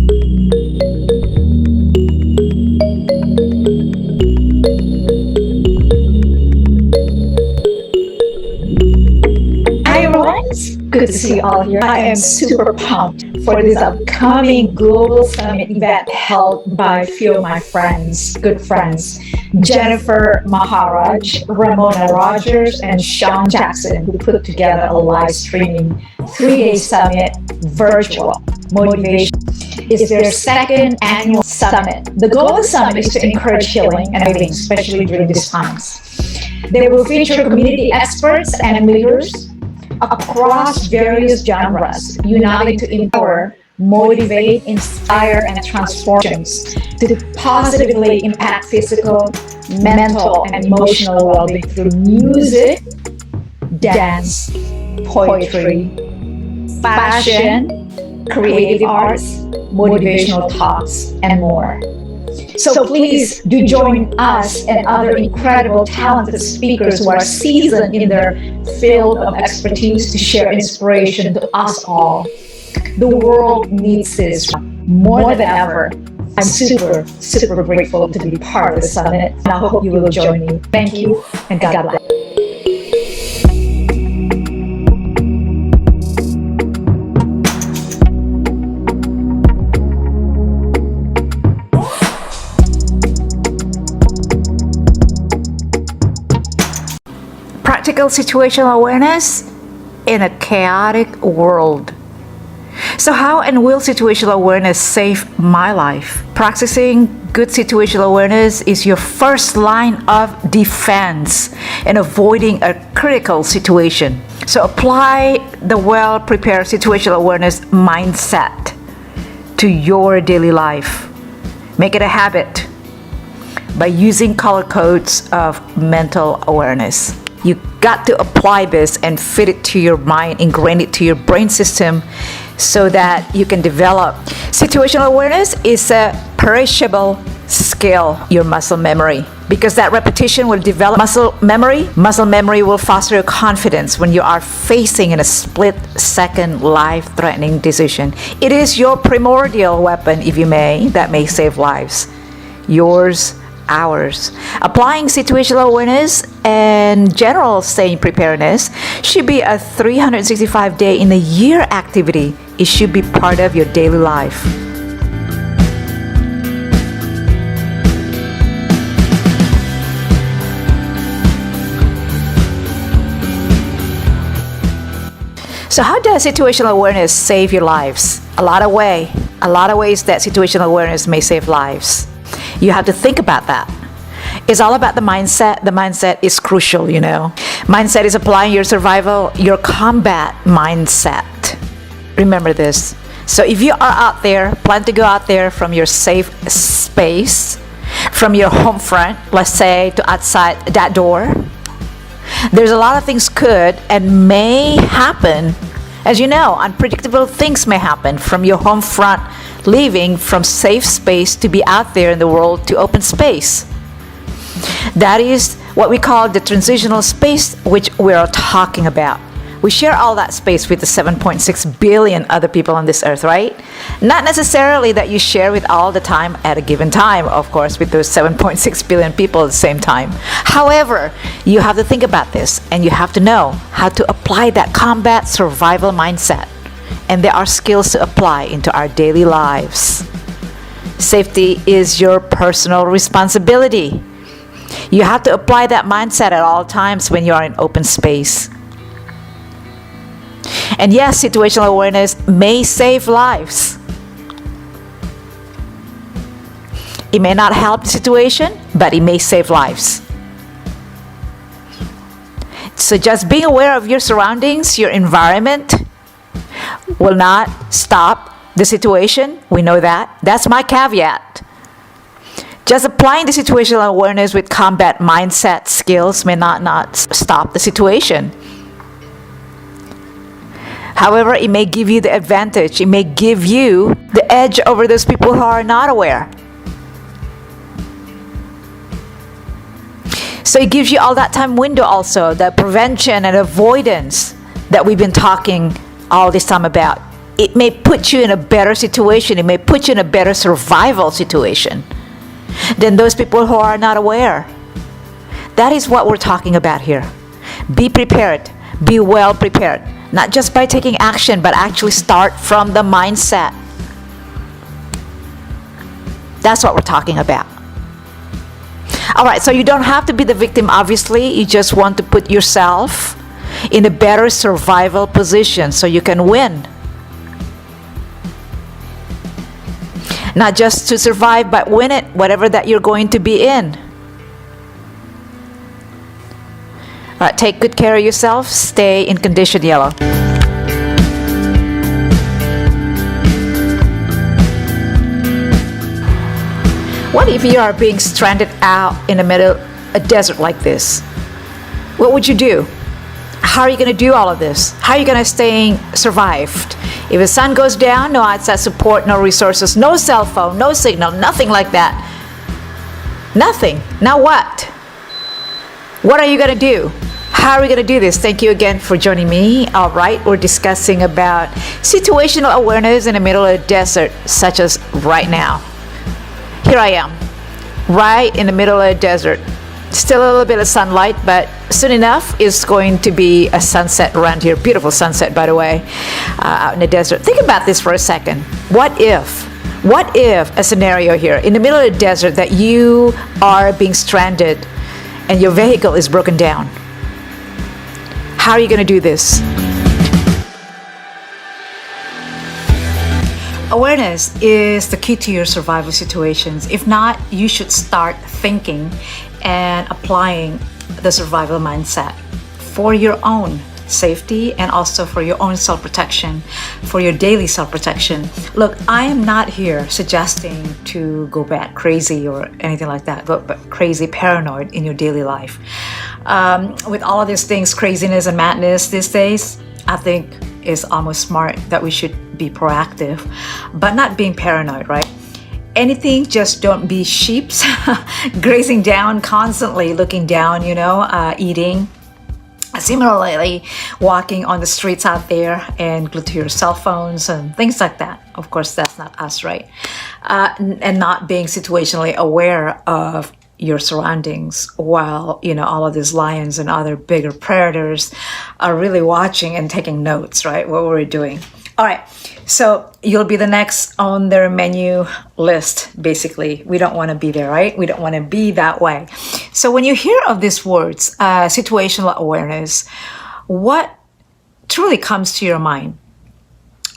Hi everyone, it's good to see you all here. I am super pumped for this upcoming Global Summit event held by a few of my friends, good friends, Jennifer Maharajh, Ramona Rogers, and Shawn Jackson, who put together a live streaming 3-day summit virtual. Motivation is their second annual summit. The goal of the summit is to encourage healing and living, especially during these times. They will feature community experts and leaders across various genres, uniting to empower, motivate, inspire, and transform to positively impact physical, mental, and emotional well-being through music, dance, poetry, fashion, creative arts, motivational talks, and more. So please do join us and other incredible talented speakers who are seasoned in their field of expertise to share inspiration to us all. The world needs this more than ever. I'm super grateful to be part of the summit, and I hope you will join me. Thank you, and God bless. Practical situational awareness in a chaotic world. So how and will situational awareness save my life? Practicing good situational awareness is your first line of defense in avoiding a critical situation. So apply the well-prepared situational awareness mindset to your daily life. Make it a habit by using color codes of mental awareness. You got to apply this and fit it to your mind, ingrain it to your brain system so that you can develop. Situational awareness is a perishable skill, your muscle memory, because that repetition will develop muscle memory. Muscle memory will foster your confidence when you are facing in a split-second life-threatening decision. It is your primordial weapon, if you may, that may save lives. Yours, ours. Applying situational awareness and general staying preparedness should be a 365-day in a year activity. It should be part of your daily life. So how does situational awareness save your lives? A lot of ways that situational awareness may save lives. You have to think about that. It's all about the mindset. The mindset is crucial, you know. Mindset is applying your survival, your combat mindset. Remember this. So if you are out there, plan to go out there from your safe space, from your home front, let's say, to outside that door, there's a lot of things could and may happen. As you know, unpredictable things may happen from your home front, leaving from safe space to be out there in the world to open space. That is what we call the transitional space, which we are talking about. We share all that space with the 7.6 billion other people on this earth, right? Not necessarily that you share with all the time at a given time, of course, with those 7.6 billion people at the same time. However, you have to think about this, and you have to know how to apply that combat survival mindset. And there are skills to apply into our daily lives. Safety is your personal responsibility. You have to apply that mindset at all times when you are in open space. And yes, situational awareness may save lives. It may not help the situation, but it may save lives. So just being aware of your surroundings, your environment, will not stop the situation. We know that. That's my caveat. Just applying the situational awareness with combat mindset skills may not stop the situation. However, it may give you the advantage. It may give you the edge over those people who are not aware. So it gives you all that time window also, the prevention and avoidance that we've been talking all this time about. it may put you in a better situation. It may put you in a better survival situation than those people who are not aware. That is what we're talking about here. Be prepared. Be well prepared. Not just by taking action, but actually start from the mindset. That's what we're talking about. All right, so you don't have to be the victim, obviously. You just want to put yourself in a better survival position so you can win. Not just to survive, but win it, whatever that you're going to be in. All right, take good care of yourself. Stay in condition yellow. What if you are being stranded out in the middle of a desert like this? What would you do? How are you going to do all of this? How are you going to stay survived? If the sun goes down, no outside support, no resources, no cell phone, no signal, nothing like that. Nothing. Now what? What are you going to do? How are we going to do this? Thank you again for joining me. All right, we're discussing about situational awareness in the middle of the desert, such as right now. Here I am, right in the middle of the desert. Still a little bit of sunlight, but soon enough it's going to be a sunset around here. Beautiful sunset, by the way, out in the desert. Think about this for a second. What if a scenario here in the middle of the desert that you are being stranded and your vehicle is broken down? How are you going to do this? Awareness is the key to your survival situations. If not, you should start thinking and applying the survival mindset for your own safety and also for your own self-protection, for your daily self-protection. Look, I am not here suggesting to go bat crazy or anything like that, but crazy paranoid in your daily life. With all of these things, craziness and madness these days, I think it's almost smart that we should be proactive, but not being paranoid, right? Anything, just don't be sheeps, grazing down constantly, looking down, eating. Similarly, walking on the streets out there and glued to your cell phones and things like that. Of course, that's not us, right? And not being situationally aware of your surroundings while, all of these lions and other bigger predators are really watching and taking notes, right? What we're doing. All right, so you'll be the next on their menu list, basically. We don't want to be there, right? We don't want to be that way. So when you hear of these words, situational awareness, what truly comes to your mind,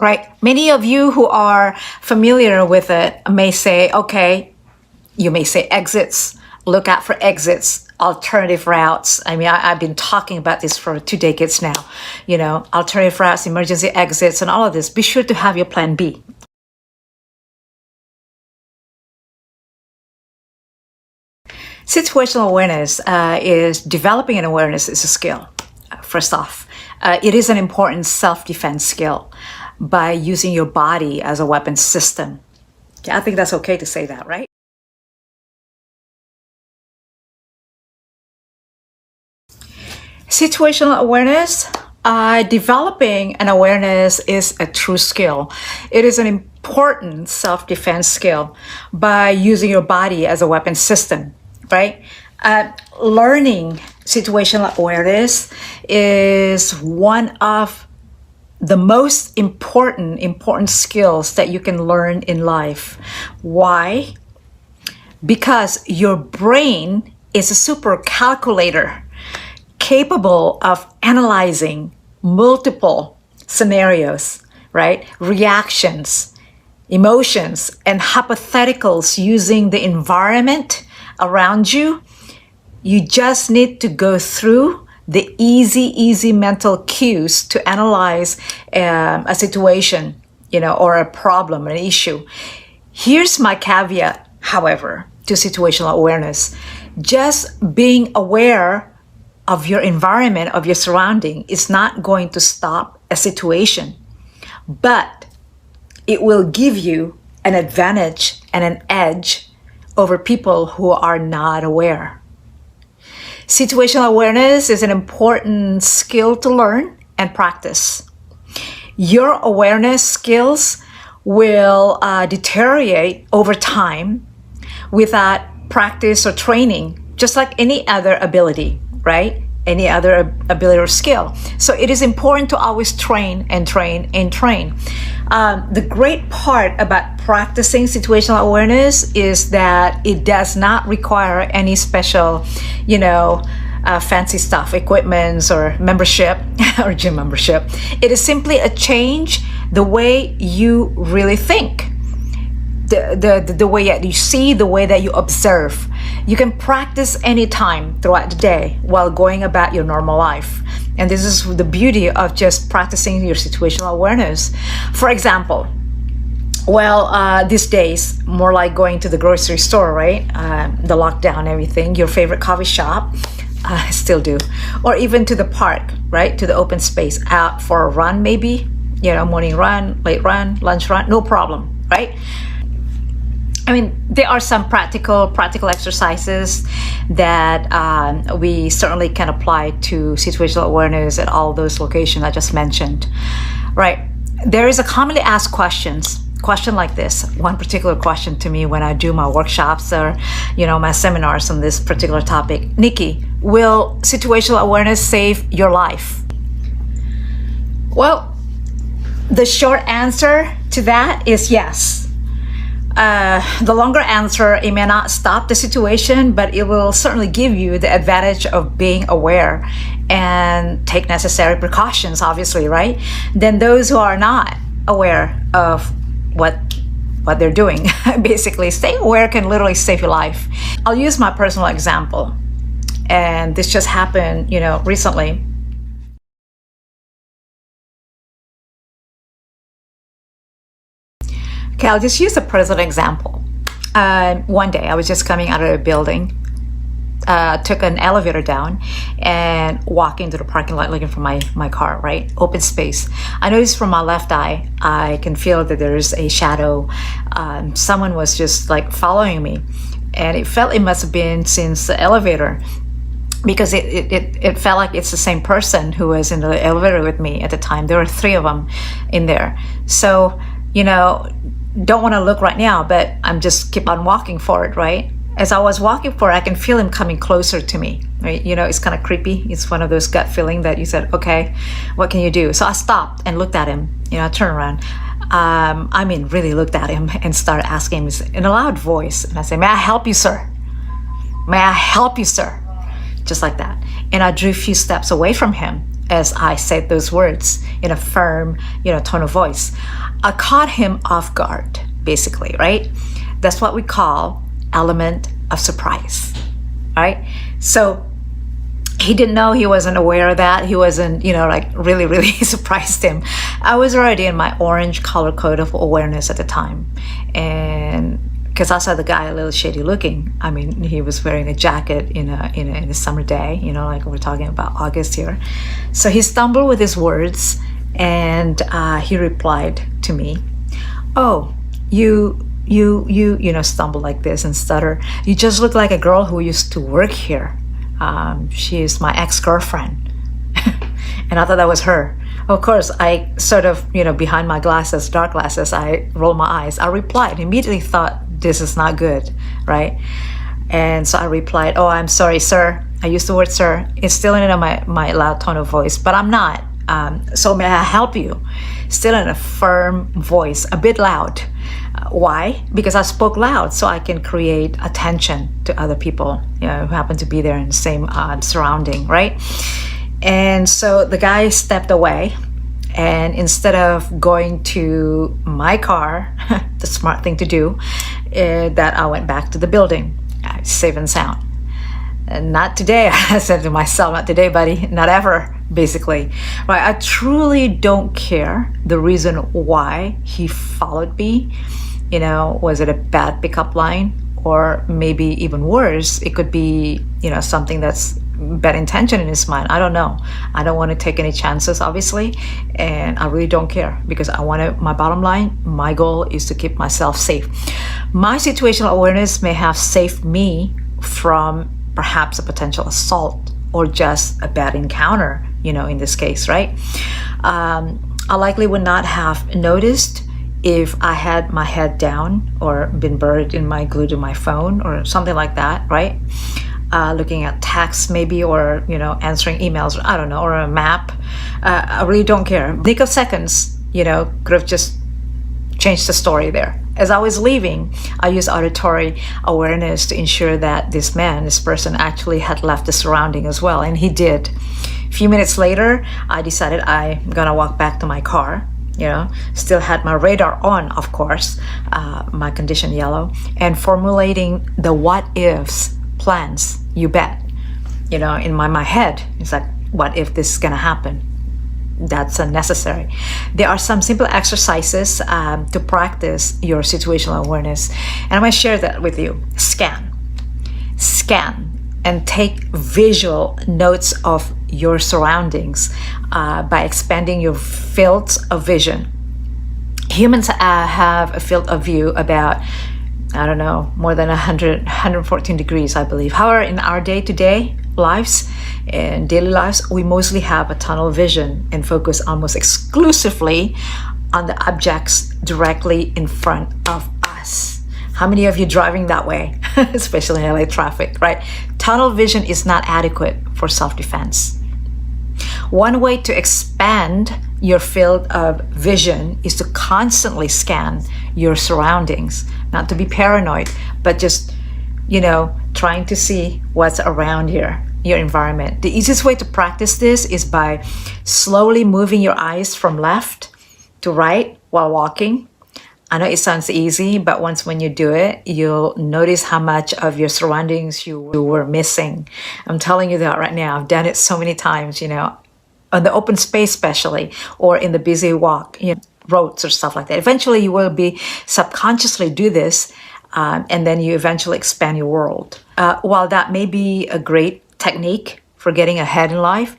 right? Many of you who are familiar with it may say, okay, you may say exits, look out for exits, alternative routes. I mean, I've been talking about this for 2 decades now. Alternative routes, emergency exits, and all of this. Be sure to have your plan B. Situational awareness is developing an awareness is a skill. First off, it is an important self-defense skill by using your body as a weapon system. Okay, I think that's okay to say that, right? Situational awareness, developing an awareness is a true skill. It is an important self-defense skill by using your body as a weapon system, right? Learning situational awareness is one of the most important skills that you can learn in life. Why? Because your brain is a super calculator capable of analyzing multiple scenarios, right? Reactions, emotions, and hypotheticals using the environment around you. You just need to go through the easy mental cues to analyze a situation, or a problem, an issue. Here's my caveat, however, to situational awareness. Just being aware of your environment, of your surrounding, is not going to stop a situation, but it will give you an advantage and an edge over people who are not aware. Situational awareness is an important skill to learn and practice. Your awareness skills will deteriorate over time without practice or training, just like any other ability, right? Any other ability or skill. So it is important to always train and train and train. The great part about practicing situational awareness is that it does not require any special, fancy stuff, equipments or membership or gym membership. It is simply a change the way you really think. The way that you see, the way that you observe. You can practice anytime throughout the day while going about your normal life. And this is the beauty of just practicing your situational awareness. For example, these days, more like going to the grocery store, right? The lockdown, everything, your favorite coffee shop, I still do. Or even to the park, right? To the open space, out for a run maybe, morning run, late run, lunch run, no problem, right? I mean, there are some practical exercises that we certainly can apply to situational awareness at all those locations I just mentioned, right? There is a commonly asked question like this. One particular question to me when I do my workshops or, my seminars on this particular topic. Nicky, will situational awareness save your life? Well, the short answer to that is yes. The longer answer, it may not stop the situation, but it will certainly give you the advantage of being aware and take necessary precautions, obviously, right? Then those who are not aware of what they're doing, basically, staying aware can literally save your life. I'll use my personal example, and this just happened, recently. Okay, I'll just use a personal example. One day I was just coming out of a building, took an elevator down and walked into the parking lot looking for my car, right? Open space. I noticed from my left eye, I can feel that there's a shadow. Someone was just like following me, and it must have been since the elevator, because it felt like it's the same person who was in the elevator with me at the time. There were 3 of them in there. So, don't want to look right now, but I'm just keep on walking forward, right? As I was walking forward, I can feel him coming closer to me, right? It's kind of creepy. It's one of those gut feeling that you said, okay, what can you do? So I stopped and looked at him. I turned around. Really looked at him and started asking him in a loud voice. And I said, may I help you, sir? May I help you, sir? Just like that. And I drew a few steps away from him as I said those words in a firm, tone of voice. I caught him off guard, basically, right? That's what we call element of surprise, right? So he didn't know, he wasn't aware of that. He wasn't, really, really surprised him. I was already in my orange color code of awareness at the time. And because I saw the guy a little shady looking. I mean, he was wearing a jacket in a summer day, like we're talking about August here. So he stumbled with his words, and he replied to me, "Oh, you stumble like this and stutter. You just look like a girl who used to work here. She is my ex-girlfriend." And I thought that was her. Of course, I sort of, behind my glasses, dark glasses, I rolled my eyes. I replied, immediately thought, this is not good, right? And so I replied, "Oh, I'm sorry, sir." I used the word sir. It's still in my loud tone of voice, but I'm not. So may I help you? Still in a firm voice, a bit loud. Why? Because I spoke loud so I can create attention to other people, who happen to be there in the same surrounding, right? And so the guy stepped away, and instead of going to my car, the smart thing to do, that I went back to the building, safe and sound. And not today, I said to myself, not today, buddy, not ever, basically. Right? I truly don't care the reason why he followed me. Was it a bad pickup line? Or maybe even worse, it could be, something that's bad intention in his mind. I don't know. I don't want to take any chances, obviously, and I really don't care, because my bottom line, my goal is to keep myself safe. My situational awareness may have saved me from perhaps a potential assault or just a bad encounter, in this case, right? I likely would not have noticed if I had my head down or been buried in my glued to my phone or something like that, right? Looking at texts maybe, or answering emails, I don't know, or a map. I really don't care. Nick of seconds, could have just changed the story there. As I was leaving, I used auditory awareness to ensure that this person actually had left the surrounding as well, and he did. A few minutes later, I decided I'm gonna walk back to my car. Still had my radar on, of course, my condition yellow, and formulating the what ifs plans, you bet. In my head, it's like, what if this is gonna happen? That's unnecessary. There are some simple exercises to practice your situational awareness, and I'm going to share that with you. Scan, and take visual notes of your surroundings by expanding your fields of vision. Humans have a field of view about, I don't know, more than 114 degrees, I believe. However, in our day-to-day lives and daily lives, we mostly have a tunnel vision and focus almost exclusively on the objects directly in front of us. How many of you driving that way, especially in LA traffic, right? Tunnel vision is not adequate for self-defense. One way to expand your field of vision is to constantly scan your surroundings, not to be paranoid, but just, trying to see what's around your environment. The easiest way to practice this is by slowly moving your eyes from left to right while walking. I know it sounds easy, but when you do it, you'll notice how much of your surroundings you were missing. I'm telling you that right now. I've done it so many times, on the open space especially, or in the busy walk, roads or stuff like that. Eventually you will be subconsciously do this, and then you eventually expand your world. While that may be a great technique for getting ahead in life,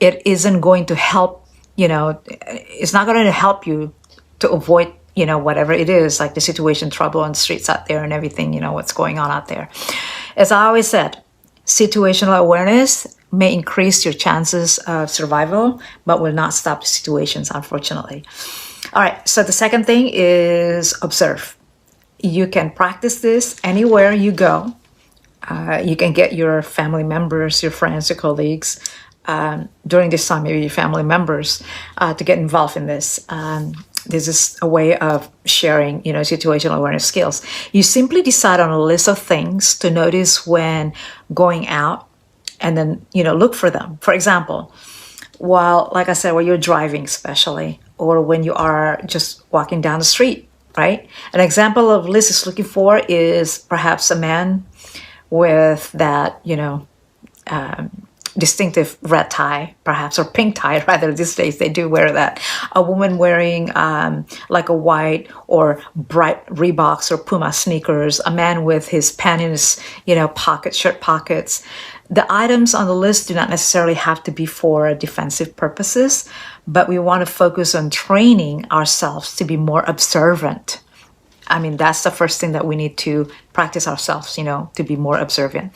it isn't going to help, it's not going to help you to avoid, whatever it is, like the situation, trouble on the streets out there and everything, what's going on out there. As I always said, situational awareness may increase your chances of survival, but will not stop the situations, unfortunately. All right, so the second thing is observe. You can practice this anywhere you go. You can get your family members, your friends, your colleagues, during this time, maybe your family members, to get involved in this. This is a way of sharing, situational awareness skills. You simply decide on a list of things to notice when going out, and then, look for them. For example, like I said, while you're driving especially, or when you are just walking down the street, right? An example of list is looking for is perhaps a man with that, distinctive red tie, perhaps, or pink tie, rather. These days they do wear that. A woman wearing like a white or bright Reeboks or Puma sneakers. A man with his pen in his, shirt pockets. The items on the list do not necessarily have to be for defensive purposes, but we want to focus on training ourselves to be more observant. I mean, that's the first thing that we need to practice ourselves, to be more observant.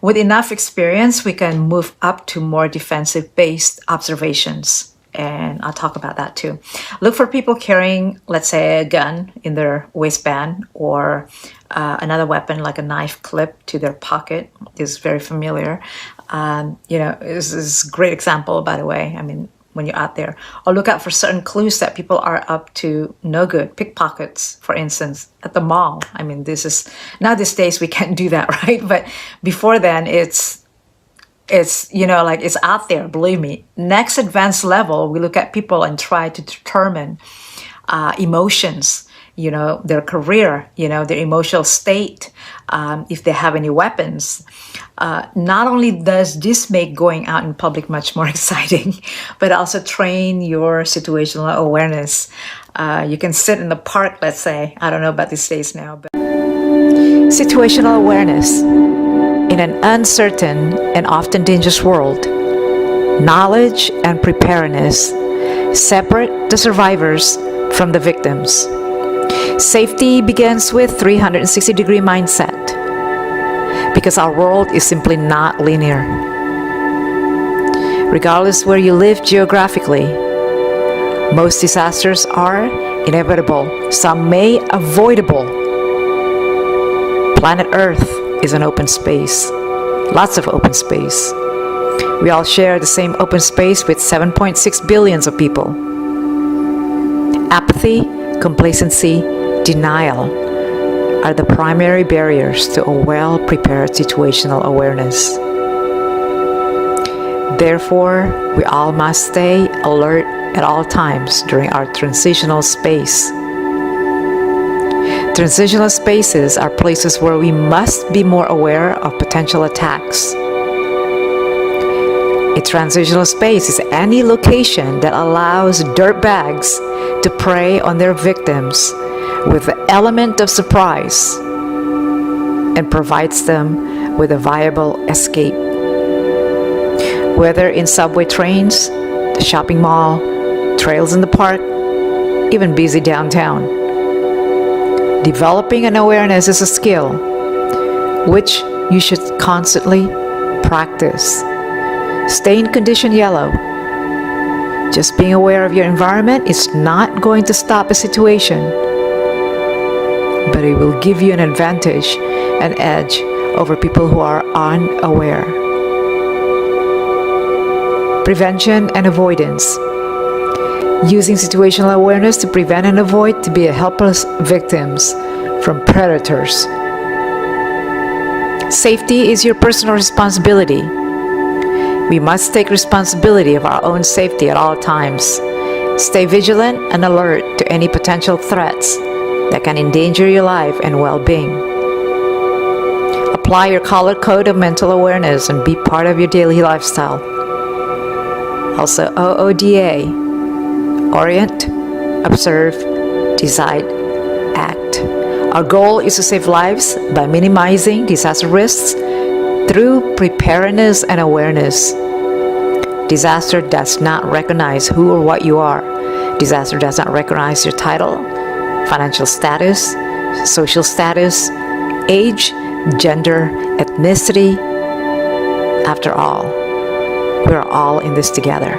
With enough experience, we can move up to more defensive-based observations. And I'll talk about that too. Look for people carrying, let's say, a gun in their waistband, or another weapon like a knife clip to their pocket is very familiar. This is a great example, by the way. I mean, when you're out there, or look out for certain clues that people are up to no good. Pickpockets, for instance, at the mall. I mean, this is now these days we can't do that, right? But before then, it's it's out there. Believe me. Next advanced level, we look at people and try to determine emotions. Their career, their emotional state, if they have any weapons. Not only does this make going out in public much more exciting, but also train your situational awareness. You can sit in the park, let's say. I don't know about these days now, but situational awareness. In an uncertain and often dangerous world, knowledge and preparedness separate the survivors from the victims. Safety begins with 360-degree mindset, because our world is simply not linear. Regardless where you live geographically, Most disasters are inevitable, some may avoidable. Planet Earth is an open space, lots of open space. We all share the same open space with 7.6 billions of people. Apathy, complacency, denial are the primary barriers to a well-prepared situational awareness. Therefore, we all must stay alert at all times during our transitional space. Transitional spaces are places where we must be more aware of potential attacks. A transitional space is any location that allows dirtbags to prey on their victims with the element of surprise and provides them with a viable escape. Whether in subway trains, the shopping mall, trails in the park, even busy downtown. Developing an awareness is a skill which you should constantly practice. Stay in condition yellow. Just being aware of your environment is not going to stop a situation, but it will give you an advantage, an edge over people who are unaware. Prevention and avoidance. Using situational awareness to prevent and avoid to be helpless victims from predators. Safety is your personal responsibility. We must take responsibility of our own safety at all times. Stay vigilant and alert to any potential threats that can endanger your life and well-being. Apply your color code of mental awareness and be part of your daily lifestyle. Also, OODA. Orient, observe, decide, act. Our goal is to save lives by minimizing disaster risks through preparedness and awareness. Disaster does not recognize who or what you are. Disaster does not recognize your title, financial status, social status, age, gender, ethnicity. After all, we're all in this together.